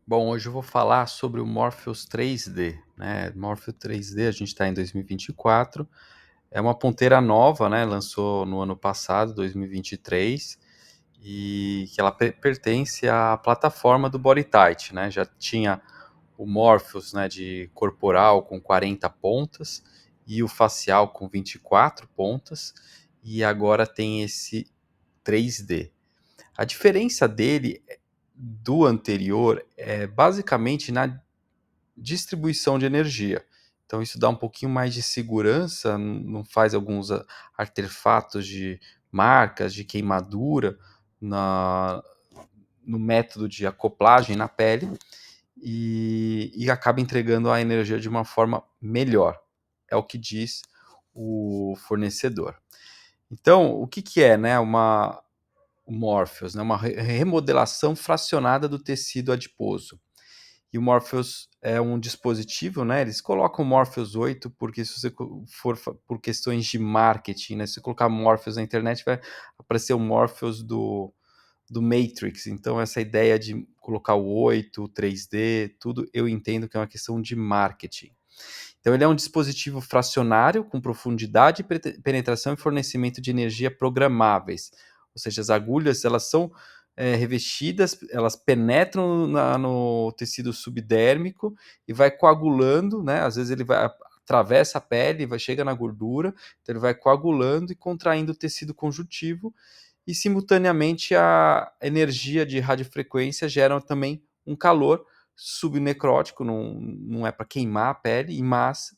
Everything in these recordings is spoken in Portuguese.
Bom, hoje eu vou falar sobre o Morpheus 3D, né? Morpheus 3D, a gente está em 2024, é uma ponteira nova, né? Lançou no ano passado, 2023, e que ela pertence à plataforma do BodyTite, né? Já tinha o Morpheus, né, de corporal com 40 pontas e o facial com 24 pontas, e agora tem esse 3D. A diferença dele do anterior é basicamente na distribuição de energia. Então isso dá um pouquinho mais de segurança, não faz alguns artefatos de marcas, de queimadura na, no método de acoplagem na pele e acaba entregando a energia de uma forma melhor. É o que diz o fornecedor. Então, o que, que é, né, o Morpheus, né, uma remodelação fracionada do tecido adiposo. E o Morpheus é um dispositivo, né? Eles colocam o Morpheus 8 porque se você for por questões de marketing, né? Se você colocar Morpheus na internet, vai aparecer o Morpheus do Matrix. Então, essa ideia de colocar o 8, o 3D, tudo, eu entendo que é uma questão de marketing. Então, ele é um dispositivo fracionário com profundidade, penetração e fornecimento de energia programáveis. Ou seja, as agulhas elas são revestidas, elas penetram no tecido subdérmico e vai coagulando, né? Às vezes ele vai atravessa a pele, chega na gordura, então ele vai coagulando e contraindo o tecido conjuntivo e simultaneamente a energia de radiofrequência gera também um calor subnecrótico, não é para queimar a pele, em massa,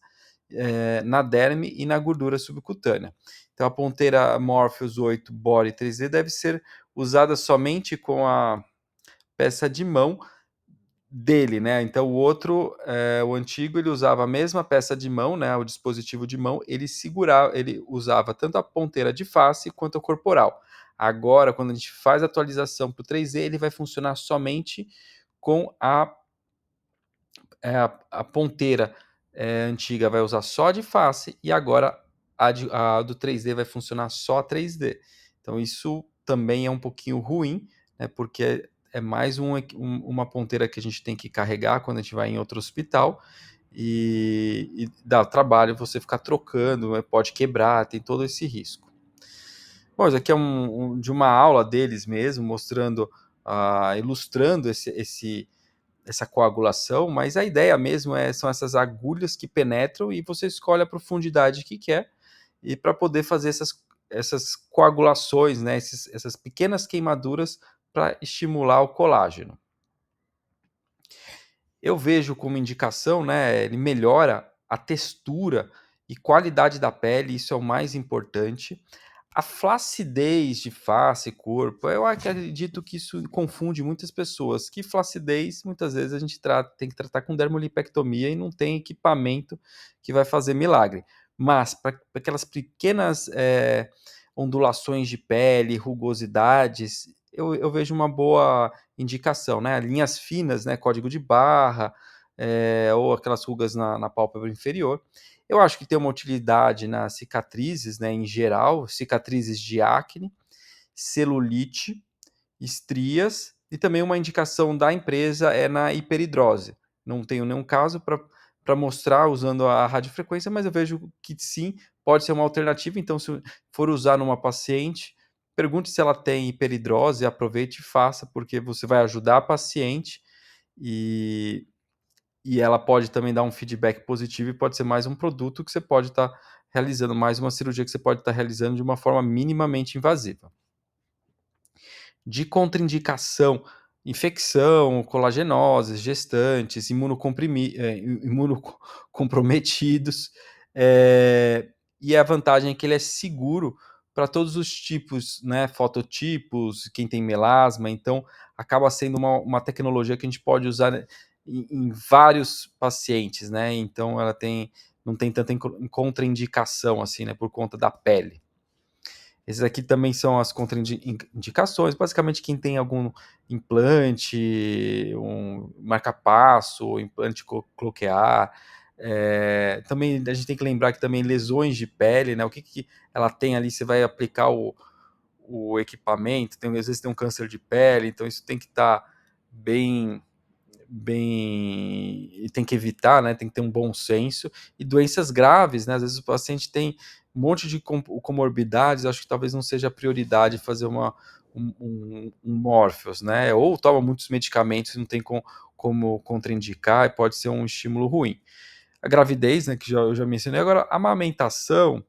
na derme e na gordura subcutânea. Então a ponteira Morpheus 8 Body 3D deve ser usada somente com a peça de mão dele, né? Então o outro, o antigo, ele usava a mesma peça de mão, né? O dispositivo de mão, ele usava tanto a ponteira de face quanto a corporal. Agora, quando a gente faz a atualização para o 3D, ele vai funcionar somente com a ponteira antiga vai usar só de face e agora a do 3D vai funcionar só 3D. Então isso também é um pouquinho ruim, né, porque é mais uma ponteira que a gente tem que carregar quando a gente vai em outro hospital e dá trabalho você ficar trocando, né, pode quebrar, tem todo esse risco. Bom, isso aqui é de uma aula deles mesmo, mostrando, ilustrando essa coagulação, mas a ideia mesmo são essas agulhas que penetram e você escolhe a profundidade que quer e para poder fazer essas coagulações, né, essas pequenas queimaduras para estimular o colágeno. Eu vejo como indicação, né, ele melhora a textura e qualidade da pele, isso é o mais importante. A flacidez de face e corpo, eu acredito que isso confunde muitas pessoas, que flacidez, muitas vezes a gente tem que tratar com dermolipectomia e não tem equipamento que vai fazer milagre. Mas para aquelas pequenas ondulações de pele, rugosidades, eu vejo uma boa indicação, né? Linhas finas, né? Código de barra, ou aquelas rugas na pálpebra inferior. Eu acho que tem uma utilidade nas cicatrizes, né, em geral, cicatrizes de acne, celulite, estrias, e também uma indicação da empresa é na hiperidrose. Não tenho nenhum caso para mostrar usando a radiofrequência, mas eu vejo que sim, pode ser uma alternativa. Então, se for usar numa paciente, pergunte se ela tem hiperidrose, aproveite e faça, porque você vai ajudar a paciente e ela pode também dar um feedback positivo e pode ser mais um produto que você pode estar realizando, mais uma cirurgia que você pode estar realizando de uma forma minimamente invasiva. De contraindicação, infecção, colagenoses, gestantes, imunocomprometidos, e a vantagem é que ele é seguro para todos os tipos, né, fototipos, quem tem melasma, então acaba sendo uma tecnologia que a gente pode usar em vários pacientes, né, então ela não tem tanta contraindicação assim, né, por conta da pele. Esses aqui também são as contraindicações. Basicamente, quem tem algum implante, um marca-passo, implante cloquear. Também a gente tem que lembrar que também lesões de pele, né? O que ela tem ali, você vai aplicar o equipamento, às vezes tem um câncer de pele, então isso tem que estar bem bem, tem que evitar, né? Tem que ter um bom senso. E doenças graves, né? Às vezes o paciente tem um monte de comorbidades, acho que talvez não seja a prioridade fazer um Morpheus, né? Ou toma muitos medicamentos e não tem como contraindicar, e pode ser um estímulo ruim. A gravidez, né, que eu já mencionei. Agora, a amamentação,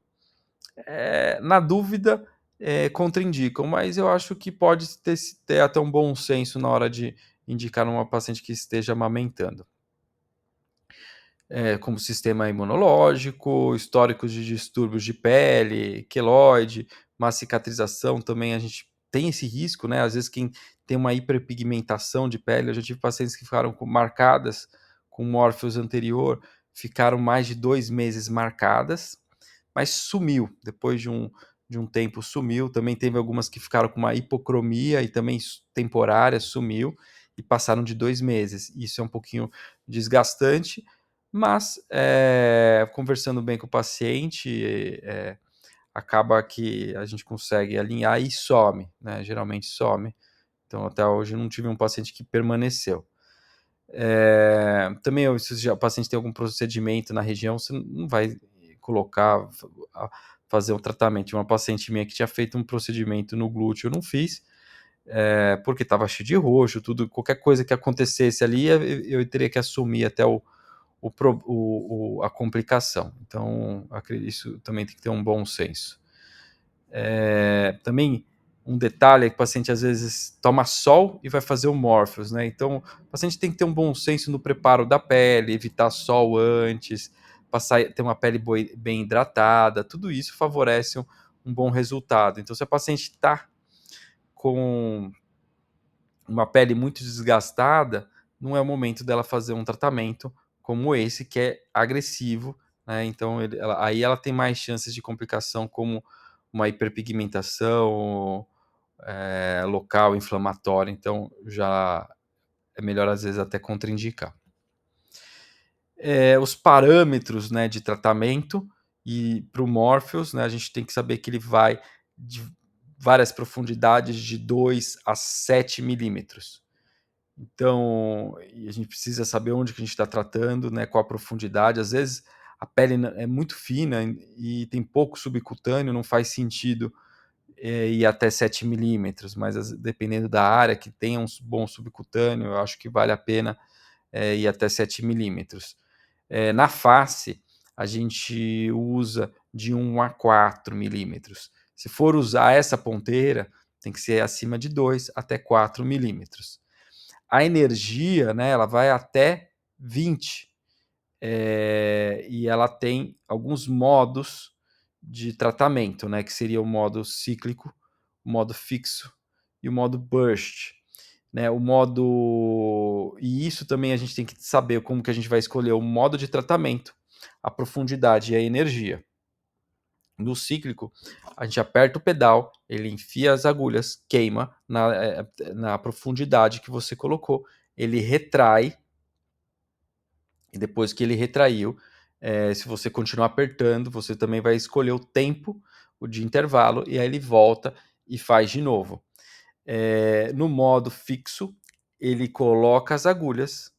na dúvida, contraindicam, mas eu acho que pode ter até um bom senso na hora de indicar numa paciente que esteja amamentando. Como sistema imunológico, históricos de distúrbios de pele, queloide, má cicatrização também a gente tem esse risco, né? Às vezes quem tem uma hiperpigmentação de pele, eu já tive pacientes que ficaram marcadas com Morpheus anterior, ficaram mais de 2 meses marcadas, mas sumiu, depois de um tempo sumiu. Também teve algumas que ficaram com uma hipocromia e também temporária, sumiu, e passaram de 2 meses. Isso é um pouquinho desgastante, mas conversando bem com o paciente, acaba que a gente consegue alinhar e some, né? Geralmente some. Então, até hoje, eu não tive um paciente que permaneceu. Também, se o paciente tem algum procedimento na região, você não vai colocar, fazer um tratamento. Uma paciente minha que tinha feito um procedimento no glúteo, eu não fiz, porque estava cheio de roxo, tudo, qualquer coisa que acontecesse ali, eu teria que assumir até a complicação. Então, isso também tem que ter um bom senso. Também um detalhe é que o paciente às vezes toma sol e vai fazer o Morpheus, né? Então, o paciente tem que ter um bom senso no preparo da pele, evitar sol antes, ter uma pele bem hidratada, tudo isso favorece um bom resultado. Então, se a paciente está com uma pele muito desgastada, não é o momento dela fazer um tratamento como esse, que é agressivo, né? Então, aí ela tem mais chances de complicação, como uma hiperpigmentação local, inflamatória. Então, já é melhor, às vezes, até contraindicar. Os parâmetros, né, de tratamento, e para o Morpheus, né, a gente tem que saber que ele vai de várias profundidades, de 2 a 7 milímetros. Então, a gente precisa saber onde que a gente está tratando, né, qual a profundidade. Às vezes a pele é muito fina e tem pouco subcutâneo, não faz sentido ir até 7 milímetros, mas dependendo da área que tenha um bom subcutâneo, eu acho que vale a pena ir até 7 milímetros. Na face, a gente usa de 1 a 4 milímetros. Se for usar essa ponteira, tem que ser acima de 2 até 4 milímetros. A energia, né, ela vai até 20, e ela tem alguns modos de tratamento, né, que seria o modo cíclico, o modo fixo e o modo burst, né? E isso também a gente tem que saber como que a gente vai escolher o modo de tratamento, a profundidade e a energia. No cíclico, a gente aperta o pedal, ele enfia as agulhas, queima na profundidade que você colocou, ele retrai, e depois que ele retraiu, se você continuar apertando, você também vai escolher o tempo, o de intervalo, e aí ele volta e faz de novo. No modo fixo, ele coloca as agulhas,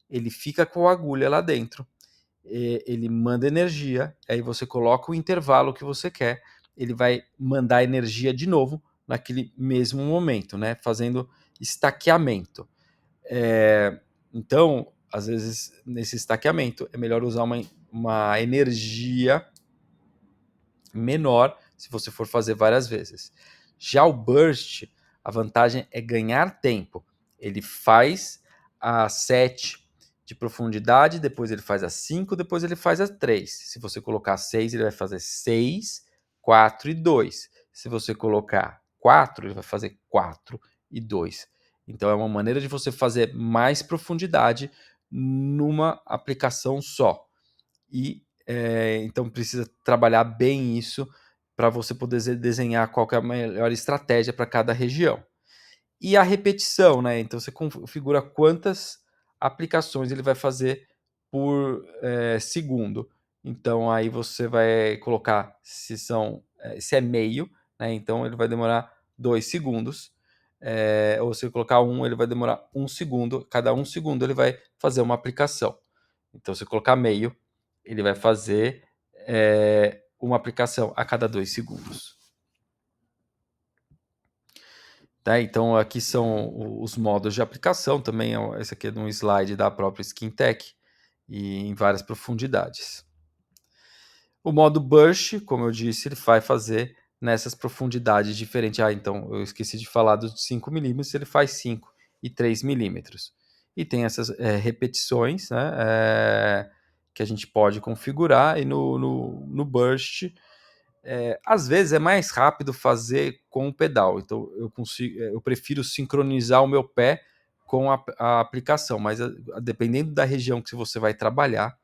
ele fica com a agulha lá dentro, ele manda energia, aí você coloca o intervalo que você quer, ele vai mandar energia de novo naquele mesmo momento, né? Fazendo estaqueamento. Então, às vezes, nesse estaqueamento, é melhor usar uma energia menor se você for fazer várias vezes. Já o burst, a vantagem é ganhar tempo. Ele faz a 7 de profundidade, depois ele faz a 5, depois ele faz a 3. Se você colocar 6, ele vai fazer 6, 4 e 2. Se você colocar 4, ele vai fazer 4 e 2. Então é uma maneira de você fazer mais profundidade numa aplicação só. E então precisa trabalhar bem isso para você poder desenhar qual que é a melhor estratégia para cada região. E a repetição, né? Então você configura quantas aplicações ele vai fazer por segundo. Então aí você vai colocar se é meio, né? Então ele vai demorar 2 segundos. ou se eu colocar 1, ele vai demorar 1 segundo, cada 1 segundo ele vai fazer uma aplicação. Então, se eu colocar meio, ele vai fazer uma aplicação a cada 2 segundos. Tá? Então, aqui são os modos de aplicação, também esse aqui é de um slide da própria SkinTech, e em várias profundidades. O modo Burst, como eu disse, ele vai fazer nessas profundidades diferentes. Então eu esqueci de falar dos 5 milímetros, ele faz 5 e 3 milímetros. E tem essas repetições, né, que a gente pode configurar, e no Burst, às vezes é mais rápido fazer com o pedal. Então eu prefiro sincronizar o meu pé com a aplicação, mas dependendo da região que você vai trabalhar,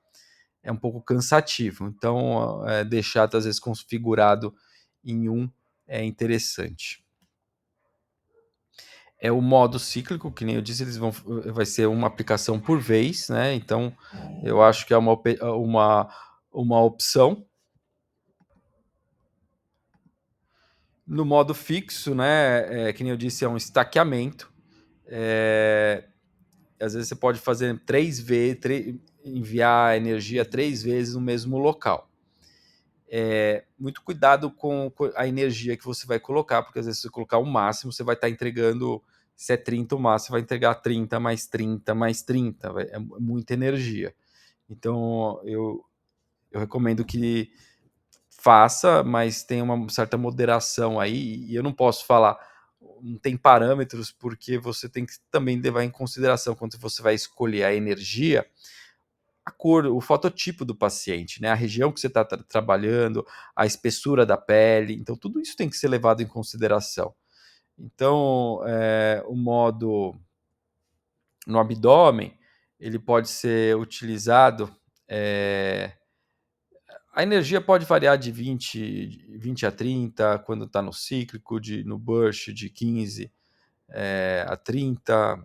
é um pouco cansativo. Então, deixar, às vezes, configurado em um é interessante. É o modo cíclico, que nem eu disse, vai ser uma aplicação por vez, né? Então, eu acho que é uma opção. No modo fixo, né? Que nem eu disse, é um estaqueamento. Às vezes você pode fazer 3 vezes, enviar energia 3 vezes no mesmo local. Muito cuidado com a energia que você vai colocar, porque às vezes se você colocar o máximo, você vai estar entregando, se é 30 o máximo, você vai entregar 30 mais 30 mais 30, é muita energia. Então eu recomendo que faça, mas tenha uma certa moderação aí, e eu não posso falar, não tem parâmetros, porque você tem que também levar em consideração, quando você vai escolher a energia, a cor, o fototipo do paciente, né? A região que você está trabalhando, a espessura da pele. Então, tudo isso tem que ser levado em consideração. Então, o modo no abdômen, ele pode ser utilizado. A energia pode variar de 20 a 30, quando está no cíclico, no burst de 15 a 30.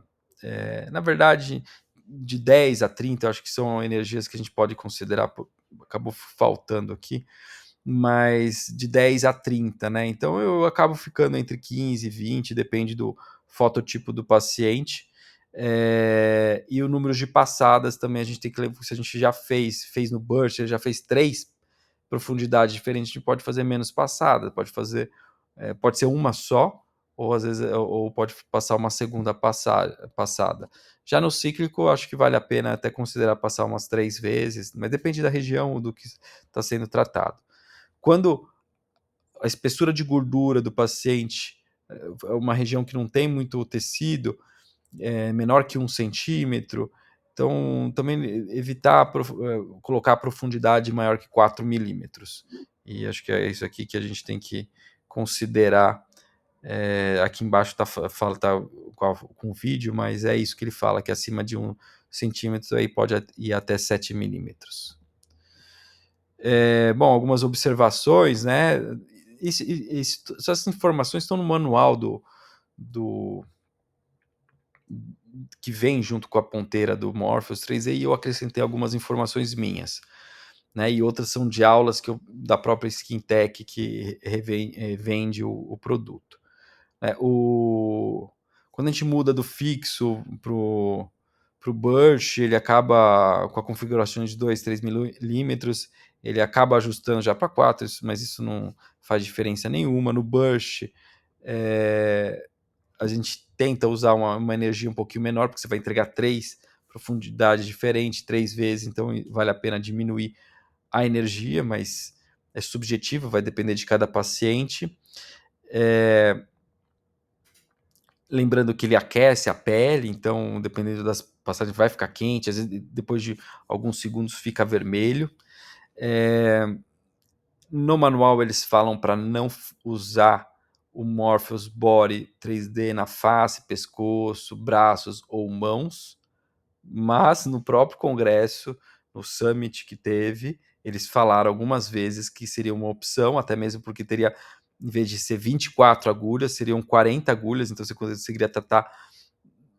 Na verdade, de 10 a 30, eu acho que são energias que a gente pode considerar, acabou faltando aqui, mas de 10 a 30, né? Então eu acabo ficando entre 15 e 20, depende do fototipo do paciente. E o número de passadas também a gente tem que levar, se a gente já fez no burst, já fez 3 profundidades diferentes, a gente pode fazer menos passadas, pode ser uma só, ou às vezes ou pode passar uma segunda passada. Já no cíclico, acho que vale a pena até considerar passar umas 3 vezes, mas depende da região do que está sendo tratado. Quando a espessura de gordura do paciente é uma região que não tem muito tecido, menor que 1 centímetro, então também evitar colocar a profundidade maior que 4 milímetros. E acho que é isso aqui que a gente tem que considerar. Aqui embaixo tá com o vídeo, mas é isso que ele fala, que acima de 1 centímetro aí pode ir até 7 milímetros. Bom, algumas observações, né? Essas informações estão no manual do que vem junto com a ponteira do Morpheus 3D, e eu acrescentei algumas informações minhas, né? E outras são de aulas da própria SkinTech, que vende o produto. Quando a gente muda do fixo pro Burst, ele acaba com a configuração de 2, 3 milímetros, ele acaba ajustando já para 4, mas isso não faz diferença nenhuma. No Burst, a gente tenta usar uma energia um pouquinho menor, porque você vai entregar 3 profundidades diferentes, 3 vezes, então vale a pena diminuir a energia, mas é subjetivo, vai depender de cada paciente. Lembrando que ele aquece a pele, então, dependendo das passagens, vai ficar quente, às vezes depois de alguns segundos fica vermelho. No manual eles falam para não usar o Morpheus Body 3D na face, pescoço, braços ou mãos, mas no próprio congresso, no summit que teve, eles falaram algumas vezes que seria uma opção, até mesmo porque teria, em vez de ser 24 agulhas, seriam 40 agulhas, então você conseguiria tratar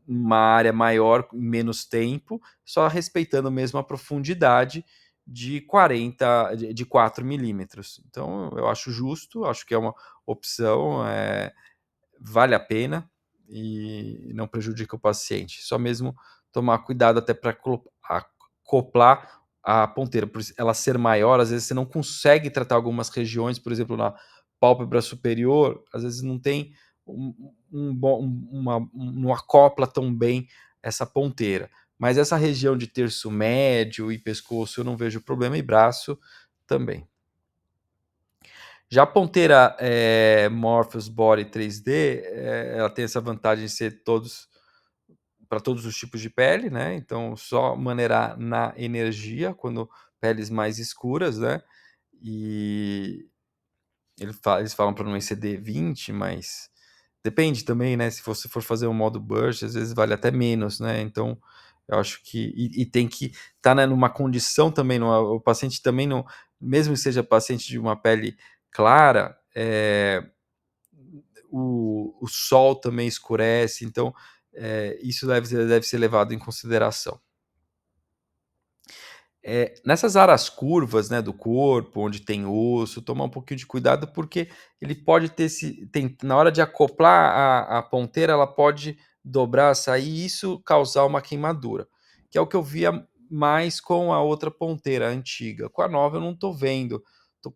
uma área maior em menos tempo, só respeitando mesmo a profundidade de 4 milímetros. Então eu acho justo, acho que é uma opção, vale a pena. e não prejudica o paciente. Só mesmo tomar cuidado até para acoplar a ponteira, por ela ser maior, às vezes você não consegue tratar algumas regiões, por exemplo, na pálpebra superior, às vezes não tem não acopla tão bem essa ponteira. Mas essa região de terço médio e pescoço eu não vejo problema, e braço também. Já a ponteira Morpheus Body 3D, ela tem essa vantagem de ser para todos os tipos de pele, né? Então, só maneirar na energia, quando peles mais escuras, né? E eles falam para não exceder 20, mas depende também, né? Se você for fazer um modo burst, às vezes vale até menos, né? Então, eu acho que. E tem que estar, né, numa condição também, o paciente também não. Mesmo que seja paciente de uma pele clara, o sol também escurece, então isso deve ser levado em consideração. Nessas áreas curvas, né, do corpo, onde tem osso, tomar um pouquinho de cuidado, porque ele pode ter na hora de acoplar a ponteira, ela pode dobrar, sair, e isso causar uma queimadura, que é o que eu via mais com a outra ponteira antiga. Com a nova eu não estou vendo. Tô-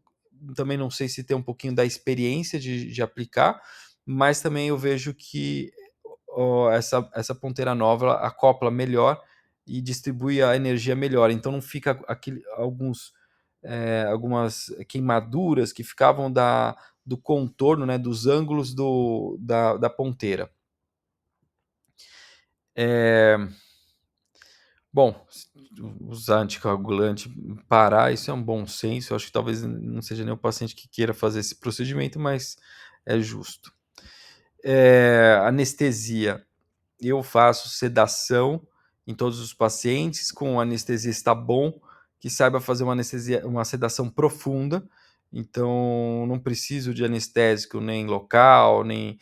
Também não sei se tem um pouquinho da experiência de aplicar, mas também eu vejo que essa ponteira nova ela acopla melhor e distribui a energia melhor. Então não fica algumas queimaduras que ficavam do contorno, né, dos ângulos da ponteira. Bom, usar anticoagulante, parar, isso é um bom senso. Eu acho que talvez não seja nenhum paciente que queira fazer esse procedimento, mas é justo. Anestesia. Eu faço sedação em todos os pacientes com anestesista bom, que saiba fazer uma sedação profunda. Então, não preciso de anestésico nem local, nem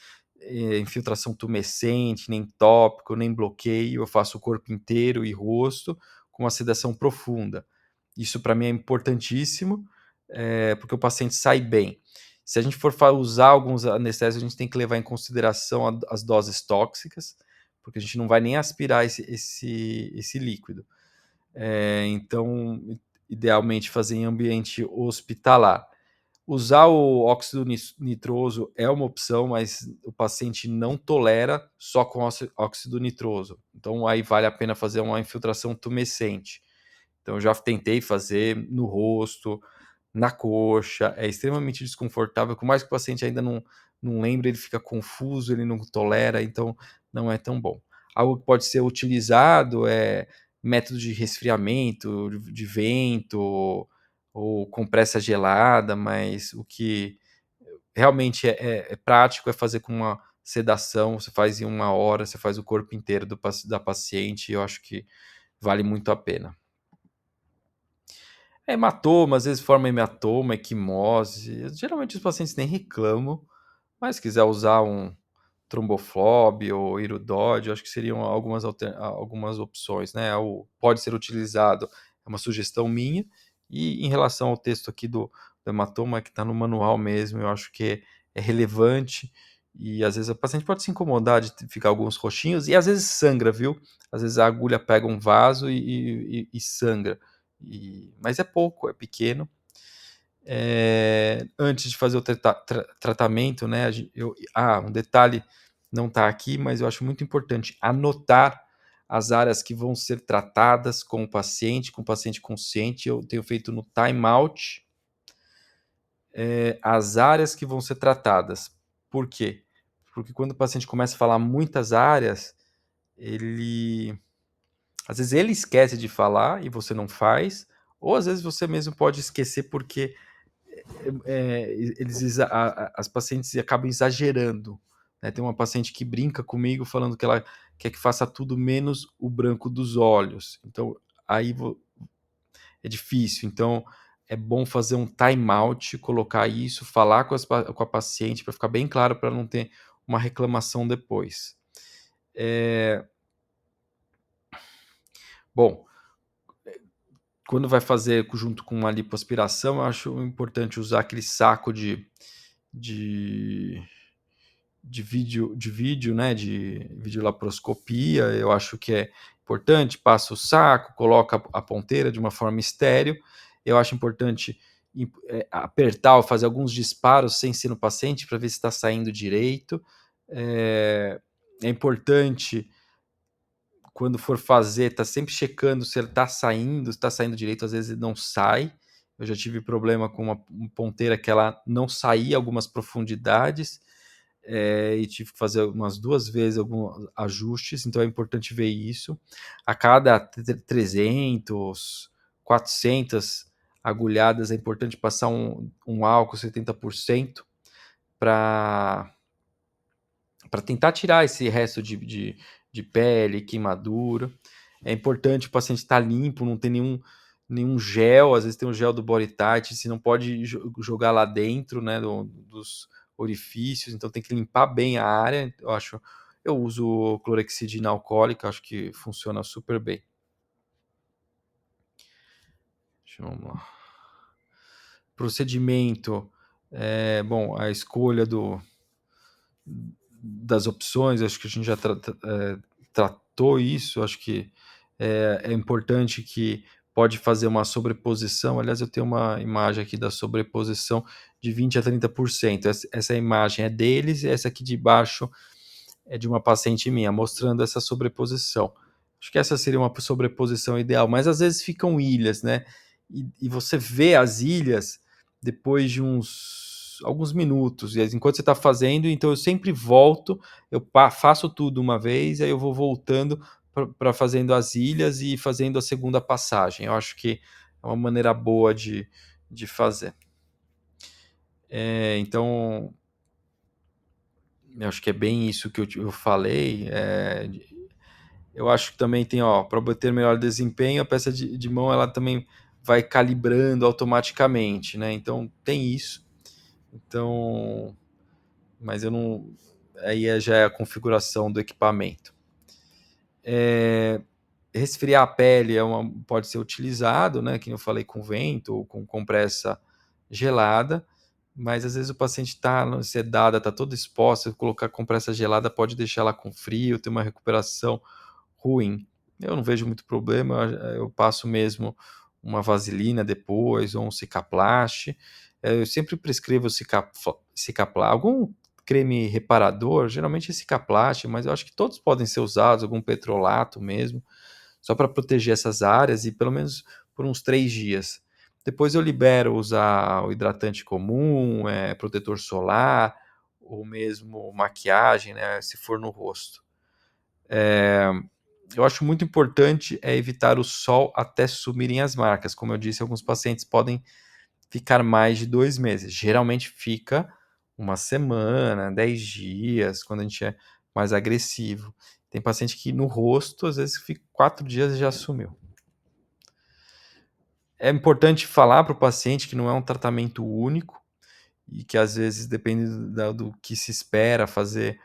infiltração tumescente, nem tópico, nem bloqueio. Eu faço o corpo inteiro e rosto com uma sedação profunda. Isso para mim é importantíssimo, porque o paciente sai bem. Se a gente for usar alguns anestésicos, a gente tem que levar em consideração as doses tóxicas, porque a gente não vai nem aspirar esse líquido. Então, idealmente fazer em ambiente hospitalar. Usar o óxido nitroso é uma opção, mas o paciente não tolera só com óxido nitroso. Então, aí vale a pena fazer uma infiltração tumescente. Então, eu já tentei fazer no rosto, na coxa, é extremamente desconfortável, por mais que o paciente ainda não lembre, ele fica confuso, ele não tolera, então não é tão bom. Algo que pode ser utilizado é método de resfriamento, de vento, ou compressa gelada, mas o que realmente é prático é fazer com uma sedação, você faz em 1 hora, você faz o corpo inteiro da paciente, e eu acho que vale muito a pena. Hematoma, às vezes forma hematoma, equimose. Geralmente os pacientes nem reclamam, mas se quiser usar um Tromboflob ou Iridode, eu acho que seriam algumas opções, né? Pode ser utilizado, é uma sugestão minha. E em relação ao texto aqui do hematoma, que está no manual mesmo, eu acho que é relevante. E às vezes o paciente pode se incomodar de ficar alguns roxinhos, e às vezes sangra, viu? Às vezes a agulha pega um vaso e sangra. Mas é pouco, é pequeno. Antes de fazer o tratamento, né? Um detalhe não está aqui, mas eu acho muito importante anotar as áreas que vão ser tratadas com o paciente consciente. Eu tenho feito no timeout as áreas que vão ser tratadas. Por quê? Porque quando o paciente começa a falar muitas áreas, às vezes ele esquece de falar e você não faz, ou às vezes você mesmo pode esquecer porque as pacientes acabam exagerando. Né? Tem uma paciente que brinca comigo falando que ela quer que faça tudo menos o branco dos olhos. Então, aí é difícil. Então, é bom fazer um time out, colocar isso, falar com a paciente para ficar bem claro, para não ter uma reclamação depois. Bom, quando vai fazer junto com uma lipoaspiração, eu acho importante usar aquele saco de vídeo, né, de videolaparoscopia, eu acho que é importante, passa o saco, coloca a ponteira de uma forma estéril. Eu acho importante apertar ou fazer alguns disparos sem ser no paciente para ver se está saindo direito. É importante, quando for fazer, tá sempre checando se ele tá saindo, se tá saindo direito, às vezes ele não sai. Eu já tive problema com uma ponteira que ela não saía algumas profundidades, e tive que fazer umas 2 vezes alguns ajustes, então é importante ver isso. A cada 300, 400 agulhadas é importante passar um álcool 70% para tentar tirar esse resto de pele, queimadura. É importante o paciente estar limpo, não ter nenhum gel, às vezes tem o gel do body tight, você não pode jogar lá dentro, né, dos orifícios, então tem que limpar bem a área. Eu uso clorexidina alcoólica, acho que funciona super bem. Vamos lá. Procedimento, bom, a escolha das opções, acho que a gente já tratou isso, acho que é importante que pode fazer uma sobreposição. Aliás, eu tenho uma imagem aqui da sobreposição de 20 a 30%. Essa imagem é deles e essa aqui de baixo é de uma paciente minha, mostrando essa sobreposição. Acho que essa seria uma sobreposição ideal, mas às vezes ficam ilhas, né? E você vê as ilhas depois de alguns minutos, e enquanto você está fazendo, então eu sempre volto, eu faço tudo uma vez, aí eu vou voltando para fazendo as ilhas e fazendo a segunda passagem. Eu acho que é uma maneira boa de fazer. Então, eu acho que é bem isso que eu falei. Eu acho que também tem, para obter melhor desempenho, a peça de mão ela também vai calibrando automaticamente, né? Então tem isso. Então, mas eu não. Aí já é a configuração do equipamento. Resfriar a pele pode ser utilizado, né? Que eu falei, com vento ou com compressa gelada, mas às vezes o paciente está sedada, está toda exposta, colocar compressa gelada pode deixar ela com frio, ter uma recuperação ruim. Eu não vejo muito problema, eu passo mesmo uma vaselina depois, ou um Cicaplast. Eu sempre prescrevo Cicaplast, algum creme reparador, geralmente é Cicaplast, mas eu acho que todos podem ser usados, algum petrolato mesmo, só para proteger essas áreas e pelo menos por uns 3 dias. Depois eu libero usar o hidratante comum, protetor solar, ou mesmo maquiagem, né, se for no rosto. Eu acho muito importante evitar o sol até sumirem as marcas. Como eu disse, alguns pacientes podem ficar mais de 2 meses. Geralmente fica uma semana, 10 dias, quando a gente é mais agressivo. Tem paciente que no rosto, às vezes, fica 4 dias e já sumiu. É importante falar para o paciente que não é um tratamento único e que, às vezes, depende do que se espera, fazer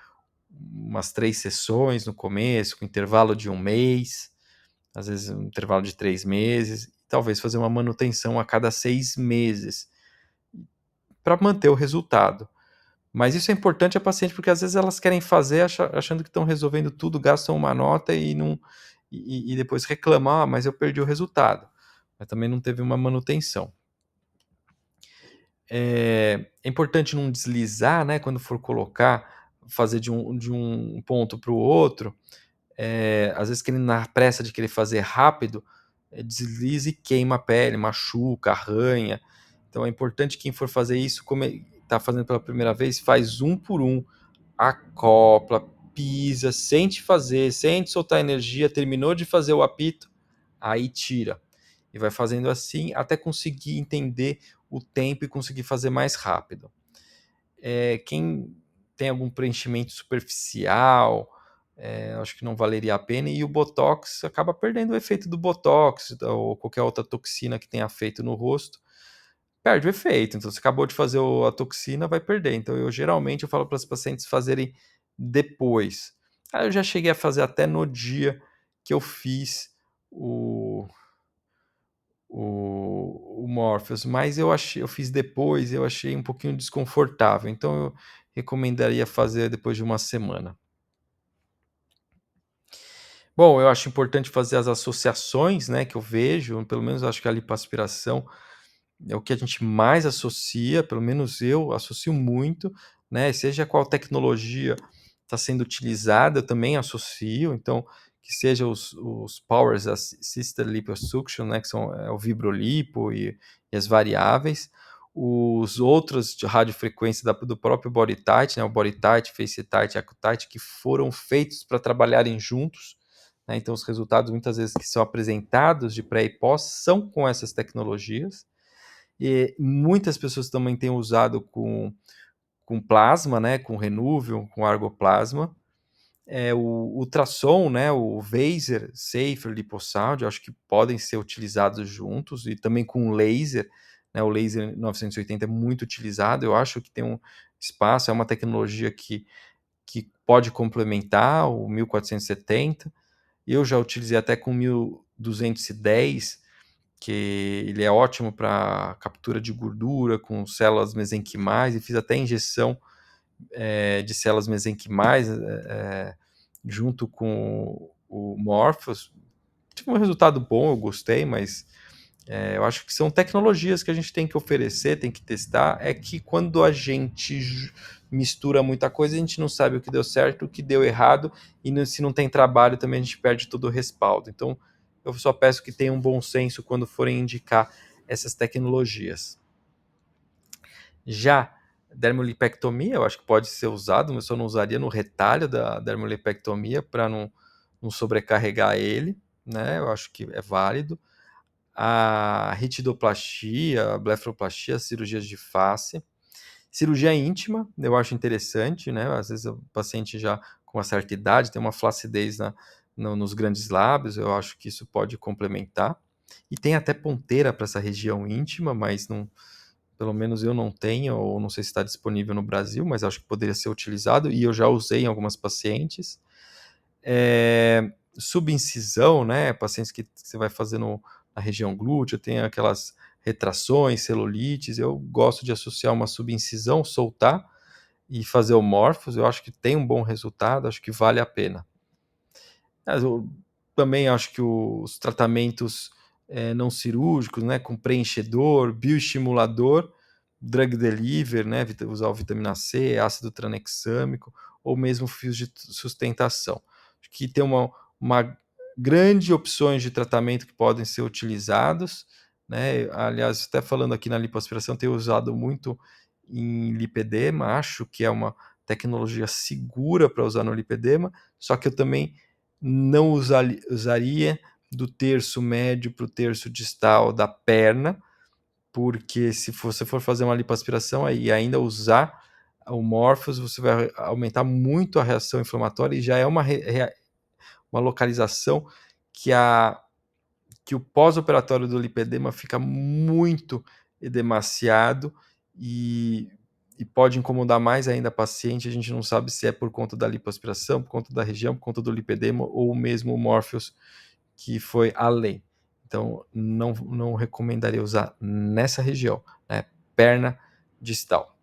umas 3 sessões no começo, com intervalo de 1 mês, às vezes um intervalo de 3 meses, talvez fazer uma manutenção a cada 6 meses, para manter o resultado. Mas isso é importante a paciente, porque às vezes elas querem fazer achando que estão resolvendo tudo, gastam uma nota e não e depois reclamam, mas eu perdi o resultado. Mas também não teve uma manutenção. É importante não deslizar, né, quando for colocar, fazer de um ponto para o outro, às vezes querendo na pressa de querer fazer rápido, desliza e queima a pele, machuca, arranha. Então é importante quem for fazer isso, como está fazendo pela primeira vez, faz um por um, acopla, pisa, sente soltar energia, terminou de fazer o apito, aí tira. E vai fazendo assim até conseguir entender o tempo e conseguir fazer mais rápido. Quem tem algum preenchimento superficial, acho que não valeria a pena, e o Botox acaba perdendo o efeito do Botox ou qualquer outra toxina que tenha feito no rosto, perde o efeito. Então, você acabou de fazer a toxina, vai perder. Então, geralmente eu falo para os pacientes fazerem depois. Eu já cheguei a fazer até no dia que eu fiz o Morpheus, mas eu fiz depois, eu achei um pouquinho desconfortável. Então, recomendaria fazer depois de uma semana. Bom, eu acho importante fazer as associações, né, que eu vejo, pelo menos eu acho que a lipoaspiração é o que a gente mais associa, pelo menos eu associo muito, né? Seja qual tecnologia está sendo utilizada, eu também associo. Então, que seja os Powers Assisted Liposuction, né? Que são o Vibrolipo e as variáveis. Os outros de radiofrequência do próprio BodyTite, né? O BodyTite, FaceTite e AcuTite, que foram feitos para trabalharem juntos. Né? Então, os resultados, muitas vezes, que são apresentados de pré e pós são com essas tecnologias. E muitas pessoas também têm usado com plasma, né, com Renuvium, com argoplasma. O ultrassom, né, o Vaser, Safer, Liposound, eu acho que podem ser utilizados juntos, e também com laser, né, o laser 980 é muito utilizado, eu acho que tem um espaço, é uma tecnologia que pode complementar o 1470, eu já utilizei até com 1210, que ele é ótimo para captura de gordura com células mesenquimais, e fiz até injeção de células mesenquimais junto com o Morphos. Tive um resultado bom, eu gostei, mas eu acho que são tecnologias que a gente tem que oferecer, tem que testar. É que quando a gente mistura muita coisa, a gente não sabe o que deu certo, o que deu errado, e se não tem trabalho também a gente perde todo o respaldo. Então, eu só peço que tenham um bom senso quando forem indicar essas tecnologias. Já dermolipectomia, eu acho que pode ser usado, mas eu só não usaria no retalho da dermolipectomia para não sobrecarregar ele, né? Eu acho que é válido. A ritidoplastia, a blefaroplastia, cirurgias de face. Cirurgia íntima, eu acho interessante, né? Às vezes o paciente já com uma certa idade tem uma flacidez nos grandes lábios, eu acho que isso pode complementar. E tem até ponteira para essa região íntima, mas não, pelo menos eu não tenho, ou não sei se está disponível no Brasil, mas acho que poderia ser utilizado, e eu já usei em algumas pacientes. Subincisão, né? Pacientes que você vai fazer na região glútea, tem aquelas retrações, celulites. Eu gosto de associar uma subincisão, soltar e fazer o Morphos. Eu acho que tem um bom resultado, acho que vale a pena. Mas eu também acho que os tratamentos não cirúrgicos, né, com preenchedor, bioestimulador, drug delivery, né, usar o vitamina C, ácido tranexâmico, ou mesmo fios de sustentação. Acho que tem uma grande opções de tratamento que podem ser utilizados, né? Aliás, até falando aqui na lipoaspiração, tenho usado muito em lipedema, acho que é uma tecnologia segura para usar no lipedema, só que eu também não usaria do terço médio para o terço distal da perna, porque se você for fazer uma lipoaspiração e ainda usar o Morphos, você vai aumentar muito a reação inflamatória, e já é uma localização que o pós-operatório do lipedema fica muito edemaciado e, pode incomodar mais ainda a paciente. A gente não sabe se é por conta da lipoaspiração, por conta da região, por conta do lipedema, ou mesmo o Morpheus que foi além. Então, não recomendaria usar nessa região, né? Perna distal.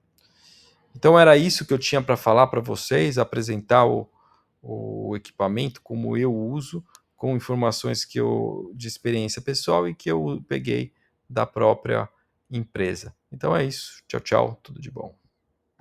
Então, era isso que eu tinha para falar para vocês, apresentar o equipamento, como eu uso, com informações de experiência pessoal e que eu peguei da própria empresa. Então é isso. Tchau, tchau. Tudo de bom.